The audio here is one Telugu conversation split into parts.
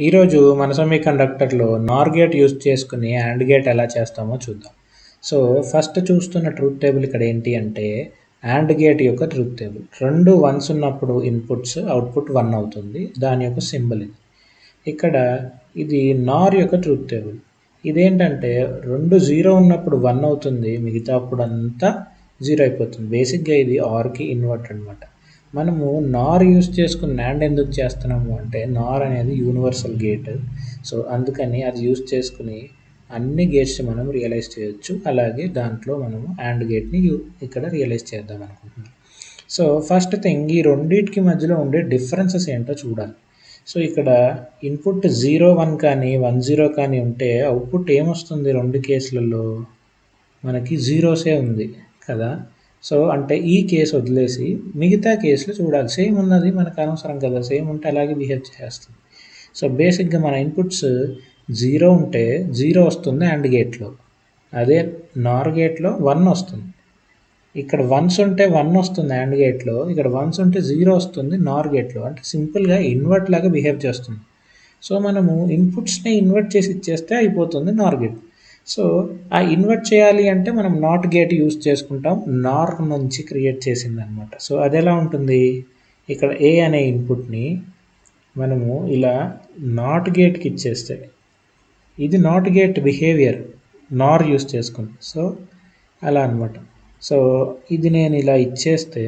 ఈరోజు మన సెమీకండక్టర్లో నార్ గేట్ యూజ్ చేసుకుని యాండ్ గేట్ ఎలా చేస్తామో చూద్దాం. సో ఫస్ట్ చూస్తున్న ట్రూత్ టేబుల్ ఇక్కడ ఏంటి అంటే యాండ్ గేట్ యొక్క ట్రూత్ టేబుల్. రెండు వన్స్ ఉన్నప్పుడు ఇన్పుట్స్ అవుట్పుట్ 1 అవుతుంది. దాని యొక్క సింబల్ ఇది. ఇక్కడ ఇది నార్ యొక్క ట్రూత్ టేబుల్. ఇదేంటంటే రెండు 0 ఉన్నప్పుడు 1 అవుతుంది, మిగతా అప్పుడు అంతా 0 అయిపోతుంది. బేసిక్గా ఇది ఆర్కి ఇన్వర్ట్ అనమాట. మనము నార్ యూస్ చేసుకుని నాండ్ ఎందుకు చేస్తున్నాము అంటే నార్ అనేది యూనివర్సల్ గేట్. సో అందుకని అది యూస్ చేసుకుని అన్ని గేట్స్ మనం రియలైజ్ చేయొచ్చు. అలాగే దాంట్లో మనము యాండ్ గేట్ని ఇక్కడ రియలైజ్ చేద్దాం అనుకుంటున్నాం. సో ఫస్ట్ థింగ్ ఈ రెండింటికి మధ్యలో ఉండే డిఫరెన్సెస్ ఏంటో చూడాలి. సో ఇక్కడ ఇన్పుట్ 0 1 కానీ 1 0 కానీ ఉంటే అవుట్పుట్ ఏమొస్తుంది? రెండు కేసులలో మనకి జీరోసే ఉంది కదా. సో అంటే ఈ కేసు వదిలేసి మిగతా కేసులు చూడాలి. సేమ్ ఉన్నది మనకు అనవసరం కదా, సేమ్ ఉంటే అలాగే బిహేవ్ చేస్తుంది. సో బేసిక్గా మన ఇన్పుట్స్ 0 ఉంటే 0 వస్తుంది యాండ్ గేట్లో, అదే నార్ గేట్లో 1 వస్తుంది. ఇక్కడ వన్స్ ఉంటే 1 వస్తుంది యాండ్ గేట్లో, ఇక్కడ వన్స్ ఉంటే 0 వస్తుంది నార్ గేట్లో. అంటే సింపుల్గా ఇన్వర్ట్ లాగా బిహేవ్ చేస్తుంది. సో మనము ఇన్పుట్స్ని ఇన్వర్ట్ చేసి ఇచ్చేస్తే అయిపోతుంది నార్ గేట్. సో ఆ ఇన్వర్ట్ చేయాలి అంటే మనం నాట్ గేట్ యూస్ చేసుకుంటాం, నార్ నుంచి క్రియేట్ చేసింది అనమాట. సో అది ఎలా ఉంటుంది? ఇక్కడ ఏ అనే ఇన్పుట్ని మనము ఇలా నాట్ గేట్కి ఇచ్చేస్తే ఇది not gate behaviour Nar use చేసుకుని. సో అలా అనమాట. సో ఇది నేను ఇలా ఇచ్చేస్తే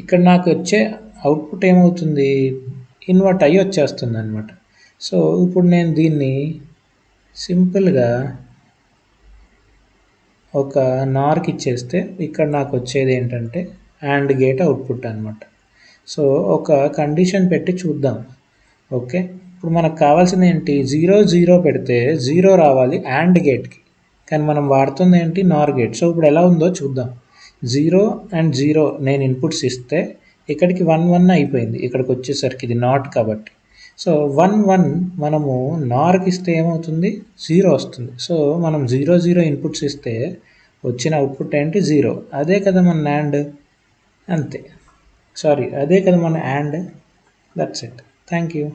ఇక్కడ నాకు వచ్చే అవుట్పుట్ ఏమవుతుంది? ఇన్వర్ట్ అయ్యి వచ్చేస్తుంది అనమాట. సో ఇప్పుడు నేను దీన్ని సింపుల్గా ఒక నార్కి ఇచ్చేస్తే ఇక్కడ నాకు వచ్చేది ఏంటంటే యాండ్ గేట్ అవుట్పుట్ అనమాట. సో ఒక కండిషన్ పెట్టి చూద్దాం. ఓకే, ఇప్పుడు మనకు కావాల్సింది ఏంటి? 0 0 పెడితే 0 రావాలి యాండ్ గేట్కి, కానీ మనం వాడుతుంది ఏంటి? నార్ గేట్. సో ఇప్పుడు ఎలా ఉందో చూద్దాం. 0 అండ్ 0 నేను ఇన్పుట్స్ ఇస్తే ఇక్కడికి 1 1 అయిపోయింది. ఇక్కడికి వచ్చేసరికి ఇది నాట్ కాబట్టి. సో 1 1 మనము నార్కి ఇస్తే ఏమవుతుంది? 0 వస్తుంది. సో మనం 0 0 ఇన్పుట్స్ ఇస్తే వచ్చిన అవుట్పుట్ ఏంటి? 0. అదే కదా మన నాండ్. అంతే, సారీ, అదే కదా మన and. That's it. Thank you.